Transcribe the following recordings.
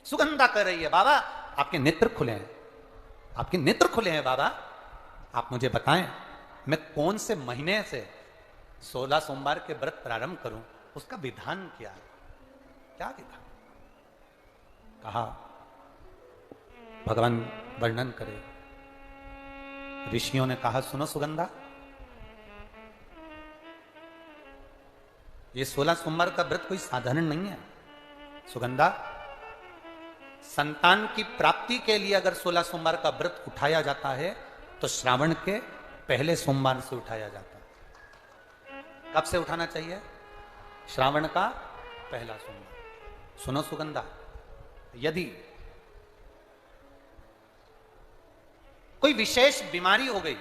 सुगंधा कह रही है, बाबा आपके नेत्र खुले हैं, आपके नेत्र खुले हैं बाबा, आप मुझे बताएं मैं कौन से महीने से 16 सोमवार के व्रत प्रारंभ करूं, उसका विधान क्या है? क्या विधान? कहा भगवान वर्णन करे। ऋषियों ने कहा सुनो सुगंधा, ये 16 सोमवार का व्रत कोई साधारण नहीं है। सुगंधा, संतान की प्राप्ति के लिए अगर 16 सोमवार का व्रत उठाया जाता है तो श्रावण के पहले सोमवार से उठाया जाता है। कब से उठाना चाहिए? श्रावण का पहला सोमवार। सुनो सुगंधा, यदि कोई विशेष बीमारी हो गई,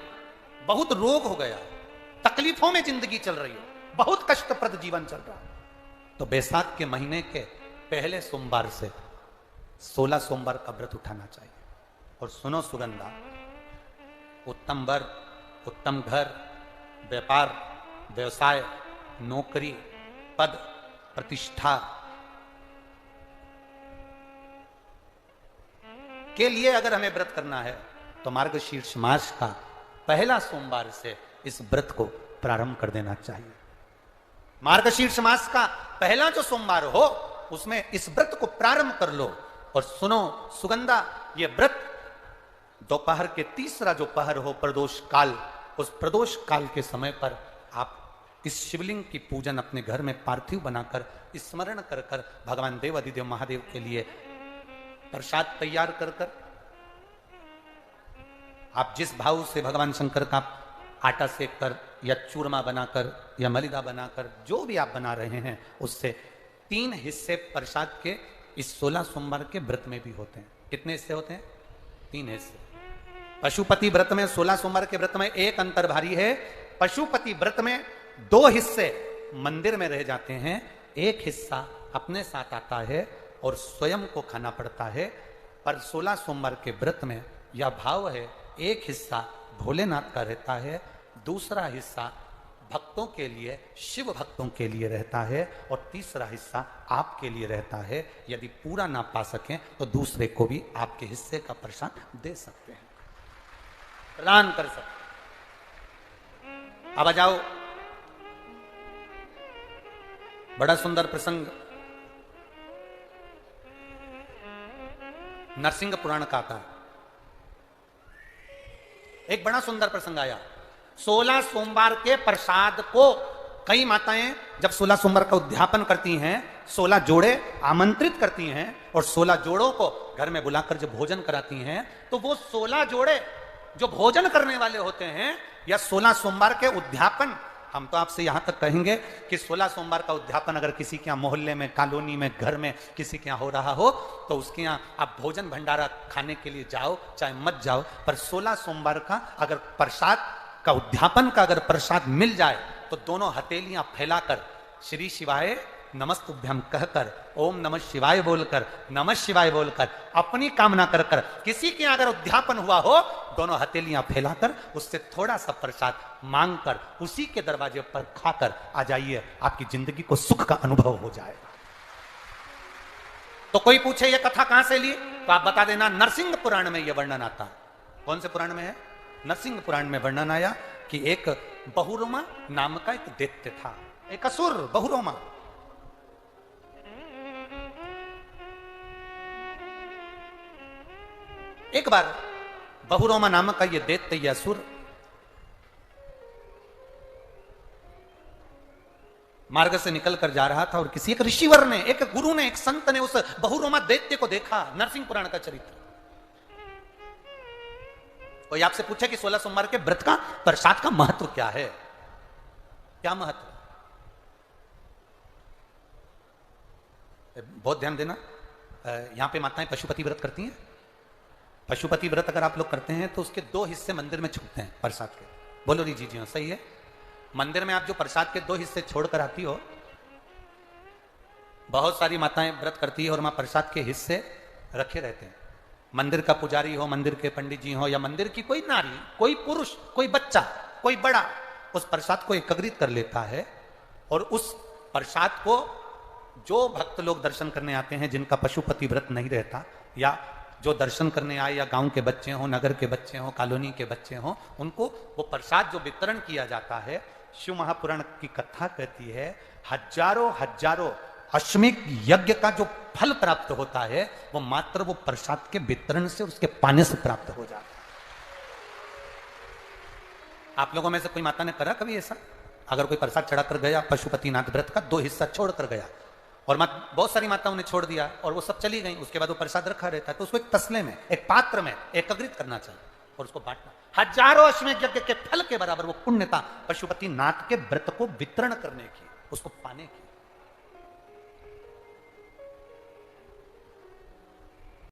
बहुत रोग हो गया, तकलीफों में जिंदगी चल रही हो, बहुत कष्टप्रद जीवन चल रहा है, तो बैसाख के महीने के पहले सोमवार से 16 सोमवार का व्रत उठाना चाहिए। और सुनो सुगंधा, उत्तम वर, उत्तम घर, व्यापार, व्यवसाय, नौकरी, पद, प्रतिष्ठा के लिए अगर हमें व्रत करना है तो मार्गशीर्ष मास का पहला सोमवार से इस व्रत को प्रारंभ कर देना चाहिए। मार्गशीर्ष मास का पहला जो सोमवार हो उसमें इस व्रत को प्रारंभ कर लो। और सुनो सुगंधा, ये व्रत दोपहर के तीसरा जो पहर हो, प्रदोष काल, उस प्रदोष काल के समय पर आप इस शिवलिंग की पूजन अपने घर में पार्थिव बनाकर स्मरण कर कर भगवान देव अधिदेव महादेव के लिए प्रसाद तैयार कर कर, आप जिस भाव से भगवान शंकर का आटा सेक कर या चूरमा बनाकर या मलिदा बनाकर जो भी आप बना रहे हैं, उससे 3 हिस्से प्रसाद के इस 16 सोमवार के व्रत में भी होते हैं। कितने हिस्से होते हैं? 3 हिस्से। पशुपति व्रत में 16 सोमवार के व्रत में एक अंतर भारी है। पशुपति व्रत में 2 हिस्से मंदिर में रह जाते हैं, एक हिस्सा अपने साथ आता है और स्वयं को खाना पड़ता है। पर 16 सोमवार के व्रत में यह भाव है, एक हिस्सा भोलेनाथ का रहता है, दूसरा हिस्सा भक्तों के लिए, शिव भक्तों के लिए रहता है, और तीसरा हिस्सा आपके लिए रहता है। यदि पूरा ना पा सकें तो दूसरे को भी आपके हिस्से का प्रसाद दे सकते हैं, प्रदान कर सकते हैं। अब आ जाओ, बड़ा सुंदर प्रसंग नरसिंह पुराण का था। एक बड़ा सुंदर प्रसंग आया। 16 सोमवार के प्रसाद को कई माताएं जब 16 सोमवार का उद्यापन करती हैं, 16 जोड़े आमंत्रित करती हैं और 16 जोड़ों को घर में बुलाकर जब भोजन कराती हैं, तो वो 16 जोड़े जो भोजन करने वाले होते हैं या 16 सोमवार के उद्यापन, हम तो आपसे यहां तक कहेंगे कि 16 सोमवार का उद्यापन अगर किसी के यहाँ मोहल्ले में, कॉलोनी में, घर में किसी के यहाँ हो रहा हो तो उसके यहाँ आप भोजन भंडारा खाने के लिए जाओ चाहे मत जाओ, पर 16 सोमवार का अगर प्रसाद का उद्यापन का अगर प्रसाद मिल जाए तो दोनों हथेलियां फैलाकर श्री शिवाय नमस्तुभ्यम कहकर, ओम नमः शिवाय बोलकर, नमः शिवाय बोलकर, अपनी कामना कर कर, किसी के अगर उद्यापन हुआ हो, दोनों हथेलियां फैलाकर उससे थोड़ा सा प्रसाद मांगकर उसी के दरवाजे पर खाकर आ जाइए, आपकी जिंदगी को सुख का अनुभव हो जाएगा। तो कोई पूछे ये कथा कहां से ली, तो आप बता देना नरसिंह पुराण में यह वर्णन आता है। कौन से पुराण में है? नरसिंह पुराण में वर्णन आया कि एक बहुरोमा नाम का एक दैत्य था, एक असुर बहुरोमा। एक बार बहुरोमा नामक का यह दैत्य, यह असुर मार्ग से निकलकर जा रहा था और किसी एक ऋषिवर ने, एक गुरु ने, एक संत ने उस बहुरोमा दैत्य को देखा। नरसिंह पुराण का चरित्र। कोई आपसे पूछे कि 16 सोमवार के व्रत का प्रसाद का महत्व क्या है, क्या महत्व? बहुत ध्यान देना, यहां पे माताएं पशुपति व्रत करती हैं। पशुपति व्रत अगर आप लोग करते हैं तो उसके 2 हिस्से मंदिर में छूटते हैं प्रसाद के। बोलो जी जी सही है। मंदिर में आप जो प्रसाद के 2 हिस्से छोड़कर आती हो, बहुत सारी माताएं व्रत करती है और वहां प्रसाद के हिस्से रखे रहते हैं। मंदिर का पुजारी हो, मंदिर के पंडित जी हो, या मंदिर की कोई नारी, कोई पुरुष, कोई बच्चा, कोई बड़ा, उस प्रसाद को एकत्रित कर लेता है और उस प्रसाद को जो भक्त लोग दर्शन करने आते हैं जिनका पशुपति व्रत नहीं रहता, या जो दर्शन करने आए या गांव के बच्चे हों, नगर के बच्चे हों, कॉलोनी के बच्चे हों, उनको वो प्रसाद जो वितरण किया जाता है, शिव महापुराण की कथा कहती है हजारों हजारों अश्वमेध यज्ञ का जो फल प्राप्त होता है वो मात्र वो प्रसाद के वितरण से, उसके पाने से प्राप्त हो जाता है। आप लोगों में से कोई माता ने करा कभी ऐसा? अगर कोई प्रसाद चढ़ा कर गया पशुपतिनाथ व्रत का, 2 हिस्सा छोड़ कर गया, और बहुत सारी माताओं ने छोड़ दिया और वो सब चली गई, उसके बाद वो प्रसाद रखा रहता है, तो उसको एक तसले में, एक पात्र में एकत्रित करना चाहिए और उसको बांटना। हजारों अश्वमेध यज्ञ के फल के बराबर वो पुण्यता पशुपतिनाथ के व्रत को वितरण करने की, उसको पाने की।